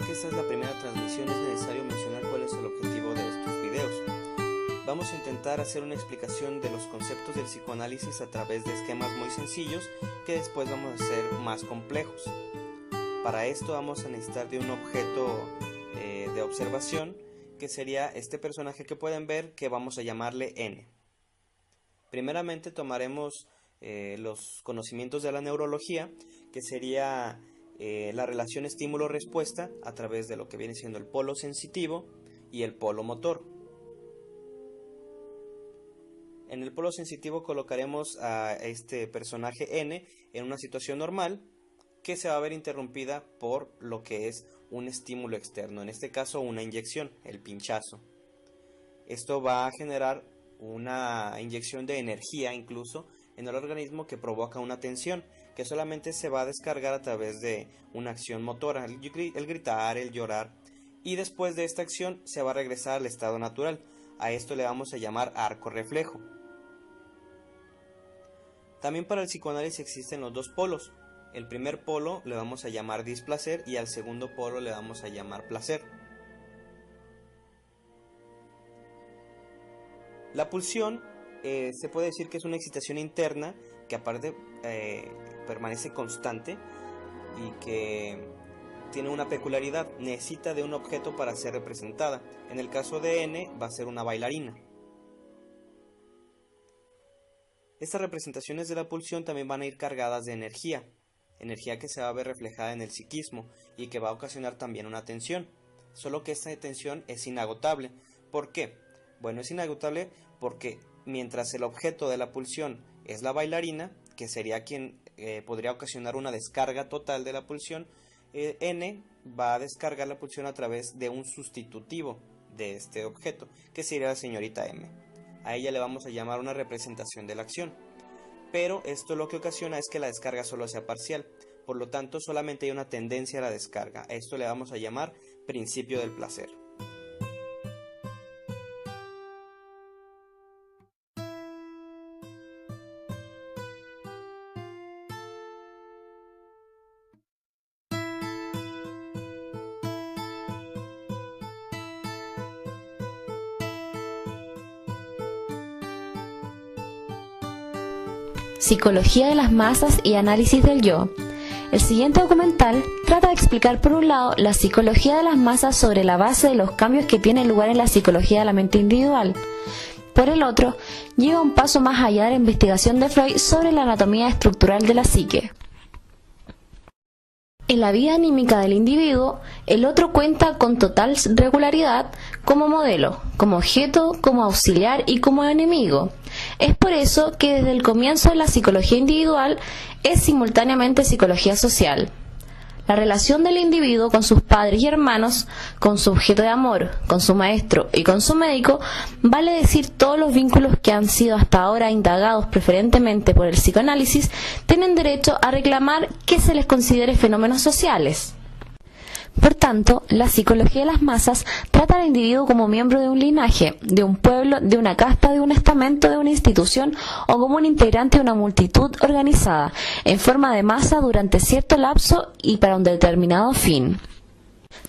que esta es la primera transmisión, es necesario mencionar cuál es el objetivo de estos videos. Vamos a intentar hacer una explicación de los conceptos del psicoanálisis a través de esquemas muy sencillos que después vamos a hacer más complejos. Para esto vamos a necesitar de un objeto de observación, que sería este personaje que pueden ver, que vamos a llamarle N. Primeramente tomaremos los conocimientos de la neurología, que sería la relación estímulo-respuesta a través de lo que viene siendo el polo sensitivo y el polo motor. En el polo sensitivo colocaremos a este personaje N en una situación normal que se va a ver interrumpida por lo que es un estímulo externo, en este caso una inyección, el pinchazo. Esto va a generar una inyección de energía incluso en el organismo que provoca una tensión que solamente se va a descargar a través de una acción motora, el gritar, el llorar, y después de esta acción se va a regresar al estado natural. A esto le vamos a llamar arco reflejo. También para el psicoanálisis existen los dos polos. El primer polo le vamos a llamar displacer y al segundo polo le vamos a llamar placer. La pulsión se puede decir que es una excitación interna que aparte permanece constante y que tiene una peculiaridad, necesita de un objeto para ser representada. En el caso de N va a ser una bailarina. Estas representaciones de la pulsión también van a ir cargadas de energía que se va a ver reflejada en el psiquismo y que va a ocasionar también una tensión, solo que esta tensión es inagotable. ¿Por qué? Bueno, es inagotable porque mientras el objeto de la pulsión es la bailarina, que sería quien podría ocasionar una descarga total de la pulsión, N va a descargar la pulsión a través de un sustitutivo de este objeto, que sería la señorita M. A ella le vamos a llamar una representación de la acción. Pero esto lo que ocasiona es que la descarga solo sea parcial, por lo tanto solamente hay una tendencia a la descarga. A esto le vamos a llamar principio del placer. Psicología de las masas y análisis del yo. El siguiente documental trata de explicar por un lado la psicología de las masas sobre la base de los cambios que tienen lugar en la psicología de la mente individual. Por el otro, lleva un paso más allá de la investigación de Freud sobre la anatomía estructural de la psique. En la vida anímica del individuo, el otro cuenta con total regularidad como modelo, como objeto, como auxiliar y como enemigo. Es por eso que desde el comienzo de la psicología individual es simultáneamente psicología social. La relación del individuo con sus padres y hermanos, con su objeto de amor, con su maestro y con su médico, vale decir todos los vínculos que han sido hasta ahora indagados preferentemente por el psicoanálisis, tienen derecho a reclamar que se les considere fenómenos sociales. Por tanto, la psicología de las masas trata al individuo como miembro de un linaje, de un pueblo, de una casta, de un estamento, de una institución o como un integrante de una multitud organizada en forma de masa durante cierto lapso y para un determinado fin.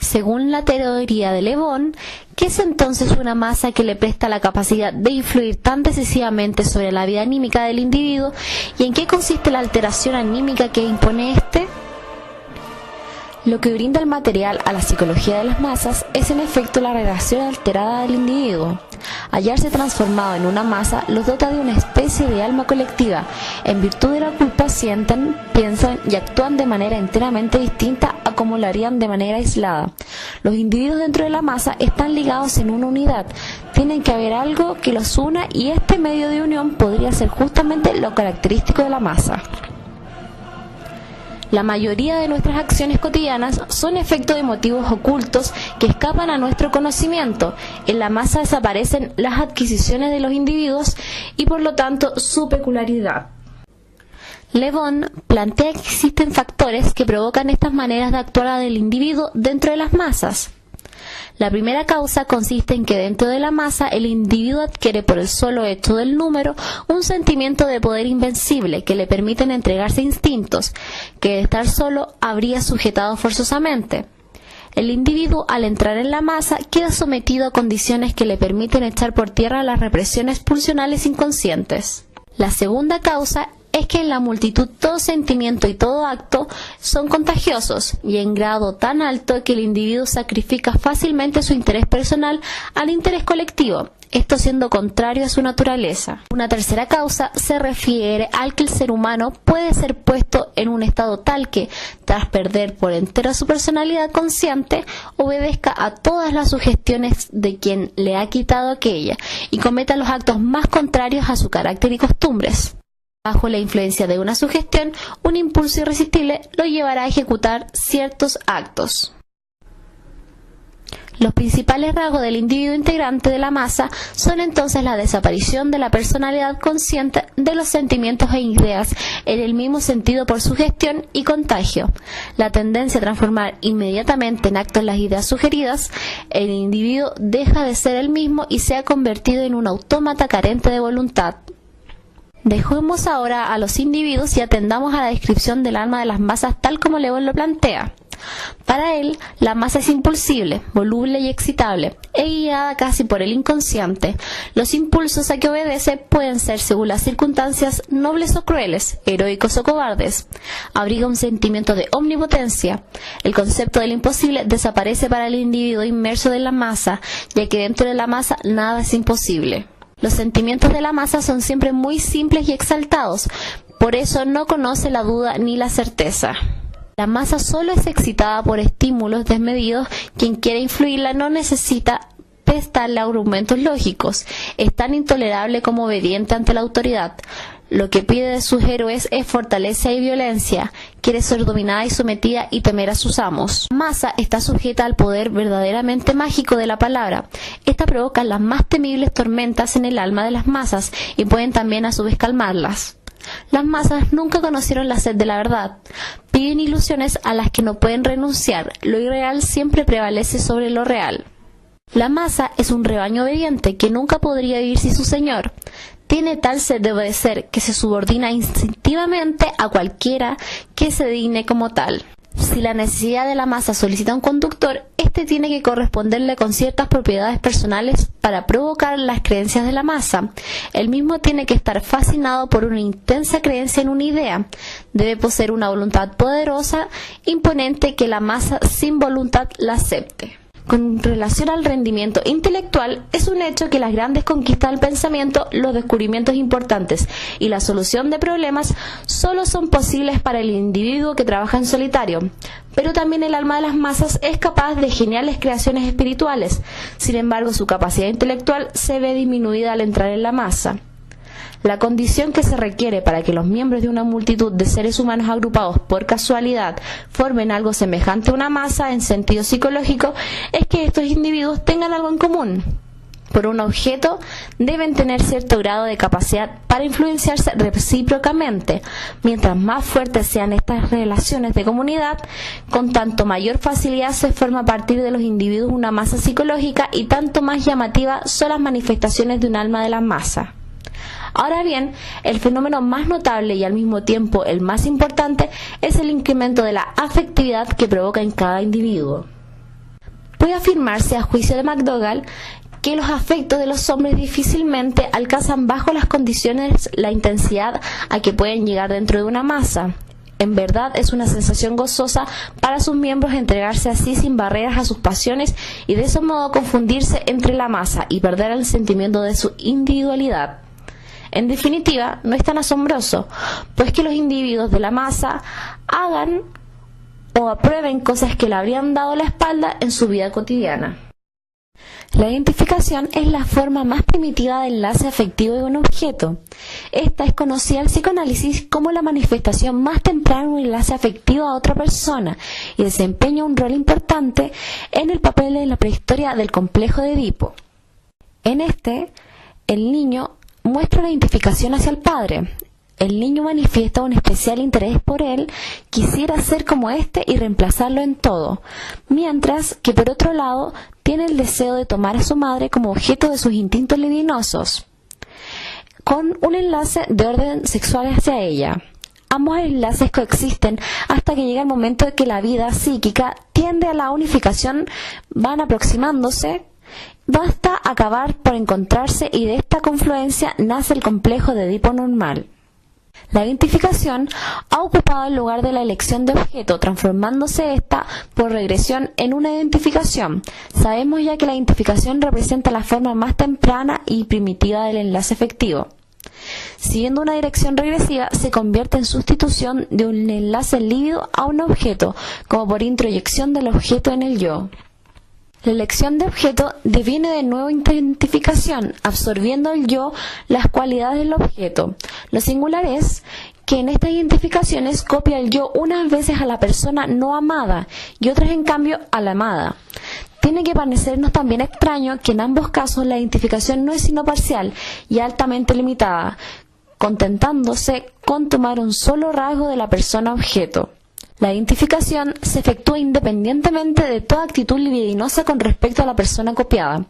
Según la teoría de Le Bon, ¿qué es entonces una masa que le presta la capacidad de influir tan decisivamente sobre la vida anímica del individuo y en qué consiste la alteración anímica que impone éste? Lo que brinda el material a la psicología de las masas es en efecto la relación alterada del individuo. Hallarse transformado en una masa los dota de una especie de alma colectiva. En virtud de la culpa sienten, piensan y actúan de manera enteramente distinta a como lo harían de manera aislada. Los individuos dentro de la masa están ligados en una unidad. Tienen que haber algo que los una y este medio de unión podría ser justamente lo característico de la masa. La mayoría de nuestras acciones cotidianas son efecto de motivos ocultos que escapan a nuestro conocimiento. En la masa desaparecen las adquisiciones de los individuos y por lo tanto su peculiaridad. Le Bon plantea que existen factores que provocan estas maneras de actuar del individuo dentro de las masas. La primera causa consiste en que dentro de la masa el individuo adquiere por el solo hecho del número un sentimiento de poder invencible que le permiten entregarse a instintos que de estar solo habría sujetado forzosamente. El individuo, al entrar en la masa, queda sometido a condiciones que le permiten echar por tierra las represiones pulsionales inconscientes. La segunda causa es que en la multitud todo sentimiento y todo acto son contagiosos y en grado tan alto que el individuo sacrifica fácilmente su interés personal al interés colectivo, esto siendo contrario a su naturaleza. Una tercera causa se refiere al que el ser humano puede ser puesto en un estado tal que, tras perder por entero su personalidad consciente, obedezca a todas las sugestiones de quien le ha quitado aquella y cometa los actos más contrarios a su carácter y costumbres. Bajo la influencia de una sugestión, un impulso irresistible lo llevará a ejecutar ciertos actos. Los principales rasgos del individuo integrante de la masa son entonces la desaparición de la personalidad consciente de los sentimientos e ideas en el mismo sentido por sugestión y contagio, la tendencia a transformar inmediatamente en actos las ideas sugeridas, el individuo deja de ser el mismo y se ha convertido en un autómata carente de voluntad. Dejemos ahora a los individuos y atendamos a la descripción del alma de las masas tal como Lewin lo plantea. Para él, la masa es impulsible, voluble y excitable, e guiada casi por el inconsciente. Los impulsos a que obedece pueden ser, según las circunstancias, nobles o crueles, heroicos o cobardes. Abriga un sentimiento de omnipotencia. El concepto del imposible desaparece para el individuo inmerso en la masa, ya que dentro de la masa nada es imposible. Los sentimientos de la masa son siempre muy simples y exaltados, por eso no conoce la duda ni la certeza. La masa solo es excitada por estímulos desmedidos, quien quiere influirla no necesita prestarle argumentos lógicos, es tan intolerable como obediente ante la autoridad. Lo que pide de sus héroes es fortaleza y violencia, quiere ser dominada y sometida y temer a sus amos. La masa está sujeta al poder verdaderamente mágico de la palabra. Esta provoca las más temibles tormentas en el alma de las masas y pueden también a su vez calmarlas. Las masas nunca conocieron la sed de la verdad. Piden ilusiones a las que no pueden renunciar. Lo irreal siempre prevalece sobre lo real. La masa es un rebaño obediente que nunca podría vivir sin su señor. Tiene tal sed de obedecer que se subordina instintivamente a cualquiera que se digne como tal. Si la necesidad de la masa solicita un conductor, éste tiene que corresponderle con ciertas propiedades personales para provocar las creencias de la masa. El mismo tiene que estar fascinado por una intensa creencia en una idea. Debe poseer una voluntad poderosa, imponente, que la masa sin voluntad la acepte. Con relación al rendimiento intelectual, es un hecho que las grandes conquistas del pensamiento, los descubrimientos importantes y la solución de problemas solo son posibles para el individuo que trabaja en solitario. Pero también el alma de las masas es capaz de geniales creaciones espirituales. Sin embargo, su capacidad intelectual se ve disminuida al entrar en la masa. La condición que se requiere para que los miembros de una multitud de seres humanos agrupados por casualidad formen algo semejante a una masa en sentido psicológico es que estos individuos tengan algo en común. Por un objeto deben tener cierto grado de capacidad para influenciarse recíprocamente. Mientras más fuertes sean estas relaciones de comunidad, con tanto mayor facilidad se forma a partir de los individuos una masa psicológica y tanto más llamativa son las manifestaciones de un alma de la masa. Ahora bien, el fenómeno más notable y al mismo tiempo el más importante es el incremento de la afectividad que provoca en cada individuo. Puede afirmarse, a juicio de McDougall, que los afectos de los hombres difícilmente alcanzan bajo las condiciones la intensidad a que pueden llegar dentro de una masa. En verdad es una sensación gozosa para sus miembros entregarse así sin barreras a sus pasiones y de ese modo confundirse entre la masa y perder el sentimiento de su individualidad. En definitiva, no es tan asombroso, pues que los individuos de la masa hagan o aprueben cosas que le habrían dado la espalda en su vida cotidiana. La identificación es la forma más primitiva de enlace afectivo de un objeto. Esta es conocida en el psicoanálisis como la manifestación más temprana de un enlace afectivo a otra persona y desempeña un rol importante en el papel de la prehistoria del complejo de Edipo. En este, el niño muestra la identificación hacia el padre. El niño manifiesta un especial interés por él, quisiera ser como éste y reemplazarlo en todo, mientras que por otro lado tiene el deseo de tomar a su madre como objeto de sus instintos libidinosos, con un enlace de orden sexual hacia ella. ambos enlaces coexisten hasta que llega el momento de que la vida psíquica tiende a la unificación, van aproximándose, basta acabar por encontrarse y de esta confluencia nace el complejo de Edipo normal. La identificación ha ocupado el lugar de la elección de objeto, transformándose esta por regresión en una identificación. Sabemos ya que la identificación representa la forma más temprana y primitiva del enlace afectivo. Siguiendo una dirección regresiva, se convierte en sustitución de un enlace lívido a un objeto, como por introyección del objeto en el yo. La elección de objeto deviene de nuevo identificación, absorbiendo el yo las cualidades del objeto. Lo singular es que en estas identificaciones copia el yo unas veces a la persona no amada y otras en cambio a la amada. Tiene que parecernos también extraño que en ambos casos la identificación no es sino parcial y altamente limitada, contentándose con tomar un solo rasgo de la persona objeto. La identificación se efectúa independientemente de toda actitud libidinosa con respecto a la persona copiada.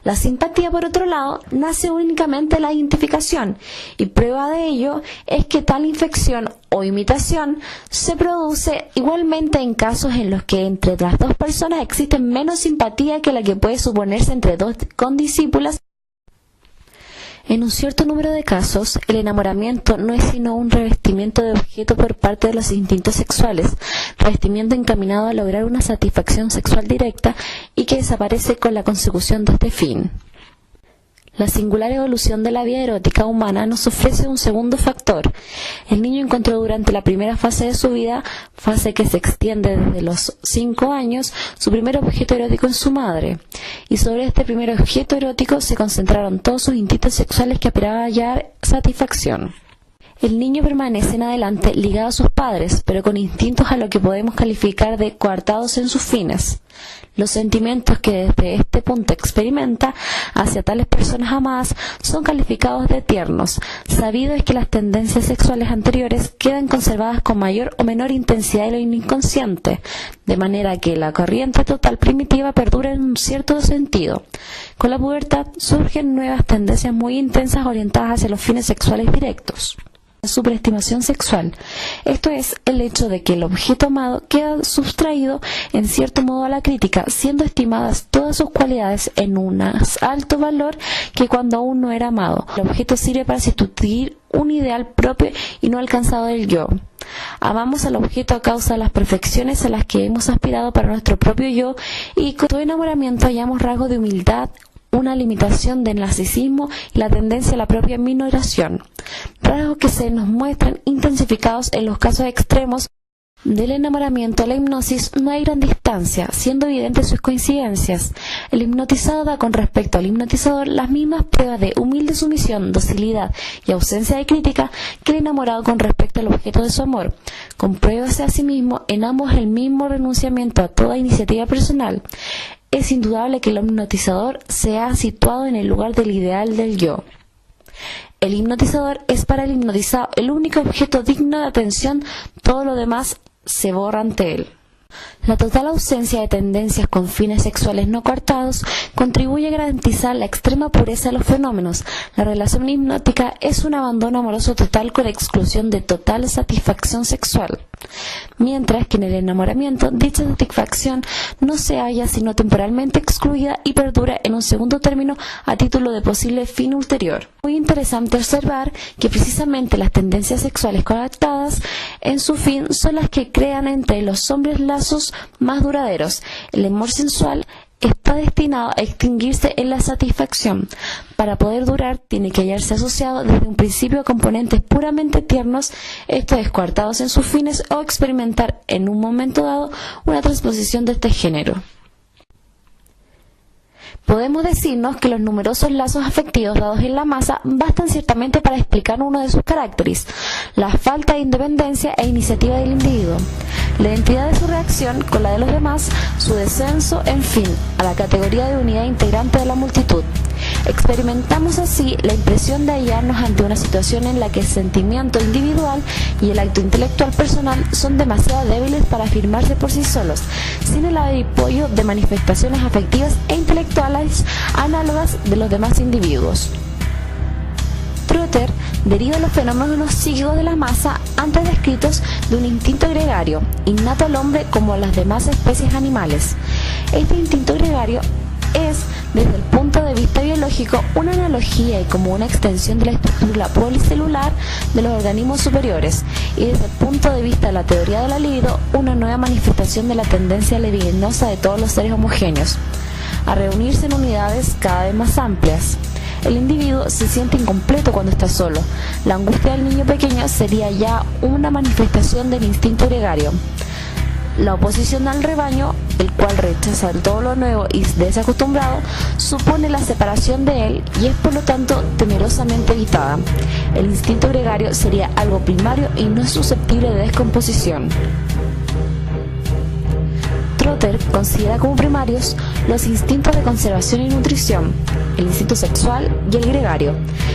La simpatía, por otro lado, nace únicamente de la identificación, y prueba de ello es que tal infección o imitación se produce igualmente en casos en los que entre las dos personas existe menos simpatía que la que puede suponerse entre dos condiscípulas. En un cierto número de casos, el enamoramiento no es sino un revestimiento de objeto por parte de los instintos sexuales, revestimiento encaminado a lograr una satisfacción sexual directa y que desaparece con la consecución de este fin. La singular evolución de la vida erótica humana nos ofrece un segundo factor. El niño encontró durante la primera fase de su vida, fase que se extiende desde los 5 años, su primer objeto erótico en su madre. Y sobre este primer objeto erótico se concentraron todos sus instintos sexuales que aspiraban a hallar satisfacción. El niño permanece en adelante ligado a sus padres, pero con instintos a lo que podemos calificar de coartados en sus fines. Los sentimientos que desde este punto experimenta hacia tales personas amadas son calificados de tiernos. Sabido es que las tendencias sexuales anteriores quedan conservadas con mayor o menor intensidad en lo inconsciente, de manera que la corriente total primitiva perdura en un cierto sentido. Con la pubertad surgen nuevas tendencias muy intensas orientadas hacia los fines sexuales directos. Superestimación sexual. Esto es el hecho de que el objeto amado queda sustraído en cierto modo a la crítica, siendo estimadas todas sus cualidades en un más alto valor que cuando aún no era amado. El objeto sirve para sustituir un ideal propio y no alcanzado del yo. Amamos al objeto a causa de las perfecciones a las que hemos aspirado para nuestro propio yo, y con todo enamoramiento hallamos rasgos de humildad, una limitación del narcisismo y la tendencia a la propia minoración, rasgos que se nos muestran intensificados en los casos extremos. Del enamoramiento a la hipnosis no hay gran distancia, siendo evidentes sus coincidencias. El hipnotizado da con respecto al hipnotizador las mismas pruebas de humilde sumisión, docilidad y ausencia de crítica que el enamorado con respecto al objeto de su amor. Compruébase a sí mismo en ambos el mismo renunciamiento a toda iniciativa personal. Es indudable que el hipnotizador se ha situado en el lugar del ideal del yo. El hipnotizador es para el hipnotizado el único objeto digno de atención, todo lo demás se borra ante él. La total ausencia de tendencias con fines sexuales no coartados contribuye a garantizar la extrema pureza de los fenómenos. La relación hipnótica es un abandono amoroso total con exclusión de total satisfacción sexual, mientras que en el enamoramiento dicha satisfacción no se halla sino temporalmente excluida y perdura en un segundo término a título de posible fin ulterior. Muy interesante observar que precisamente las tendencias sexuales coartadas en su fin son las que crean entre los hombres lazos más duraderos. El amor sensual está destinado a extinguirse en la satisfacción. Para poder durar, tiene que hallarse asociado desde un principio a componentes puramente tiernos, esto es, coartados en sus fines, o experimentar en un momento dado una transposición de este género. Podemos decirnos que los numerosos lazos afectivos dados en la masa bastan ciertamente para explicar uno de sus caracteres, la falta de independencia e iniciativa del individuo, la identidad de su reacción con la de los demás, su descenso, en fin, a la categoría de unidad integrante de la multitud. Experimentamos así la impresión de hallarnos ante una situación en la que el sentimiento individual y el acto intelectual personal son demasiado débiles para afirmarse por sí solos, sin el apoyo de manifestaciones afectivas e intelectuales análogas de los demás individuos. Otro Trotter deriva los fenómenos psíquicos de la masa antes descritos de un instinto gregario, innato al hombre como a las demás especies animales. Este instinto gregario es, desde el punto de vista biológico, una analogía y como una extensión de la estructura policelular de los organismos superiores, y desde el punto de vista de la teoría de la libido, una nueva manifestación de la tendencia libidinosa de todos los seres homogéneos a reunirse en unidades cada vez más amplias. El individuo se siente incompleto cuando está solo. La angustia del niño pequeño sería ya una manifestación del instinto gregario. La oposición al rebaño, el cual rechaza todo lo nuevo y desacostumbrado, supone la separación de él y es por lo tanto temerosamente evitada. El instinto gregario sería algo primario y no es susceptible de descomposición. Trotter considera como primarios los instintos de conservación y nutrición, el instinto sexual y el gregario.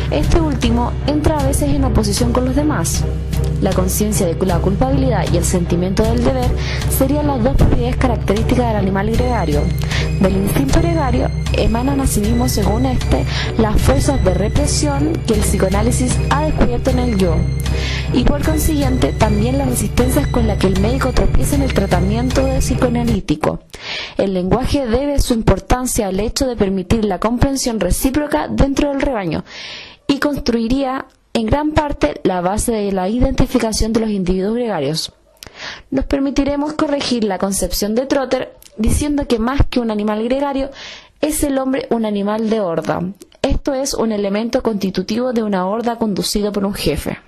Este último entra a veces en oposición con los demás. La conciencia de la culpabilidad y el sentimiento del deber serían las dos propiedades características del animal gregario. Del instinto gregario emanan asimismo, según las fuerzas de represión que el psicoanálisis ha descubierto en el yo, y por consiguiente también las resistencias con las que el médico tropieza en el tratamiento psicoanalítico. El lenguaje debe su importancia al hecho de permitir la comprensión recíproca dentro del rebaño y construiría en gran parte la base de la identificación de los individuos gregarios. Nos permitiremos corregir la concepción de Trotter diciendo que más que un animal gregario, es el hombre un animal de horda. Esto es un elemento constitutivo de una horda conducido por un jefe.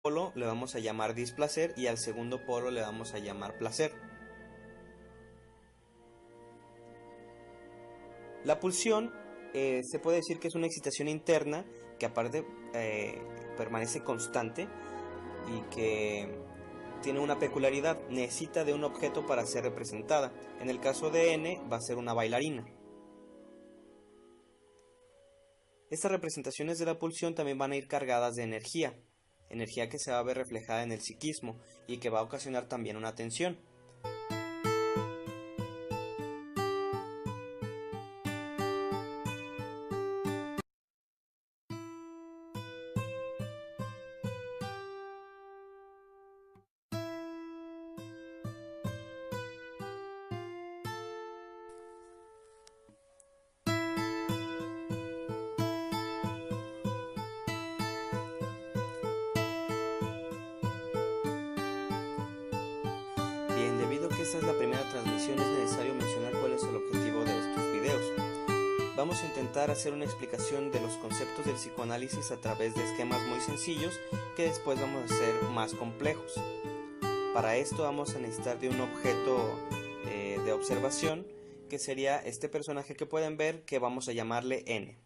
Polo le vamos a llamar displacer y al segundo polo le vamos a llamar placer. La pulsión se puede decir que es una excitación interna que aparte permanece constante y que tiene una peculiaridad: necesita de un objeto para ser representada. En el caso de N va a ser una bailarina. Estas representaciones de la pulsión también van a ir cargadas de energía que se va a ver reflejada en el psiquismo y que va a ocasionar también una tensión. Bien, debido a que esta es la primera transmisión, es necesario mencionar cuál es el objetivo de estos videos. Vamos a intentar hacer una explicación de los conceptos del psicoanálisis a través de esquemas muy sencillos que después vamos a hacer más complejos. Para esto vamos a necesitar de un objeto de observación, que sería este personaje que pueden ver, que vamos a llamarle N.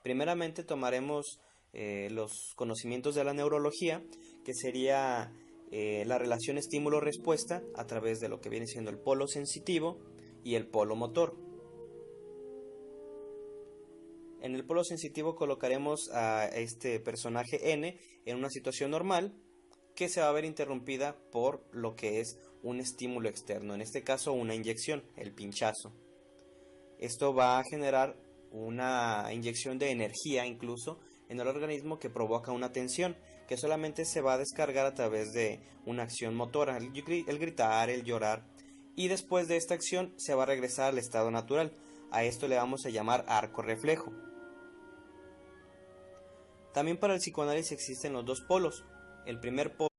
Primeramente tomaremos los conocimientos de la neurología, que sería la relación estímulo-respuesta a través de lo que viene siendo el polo sensitivo y el polo motor. En el polo sensitivo colocaremos a este personaje N en una situación normal que se va a ver interrumpida por lo que es un estímulo externo, en este caso una inyección, el pinchazo. Esto va a generar una inyección de energía incluso en el organismo que provoca una tensión que solamente se va a descargar a través de una acción motora, el gritar, el llorar, y después de esta acción se va a regresar al estado natural. A esto le vamos a llamar arco reflejo. También para el psicoanálisis existen los dos polos. El primer polo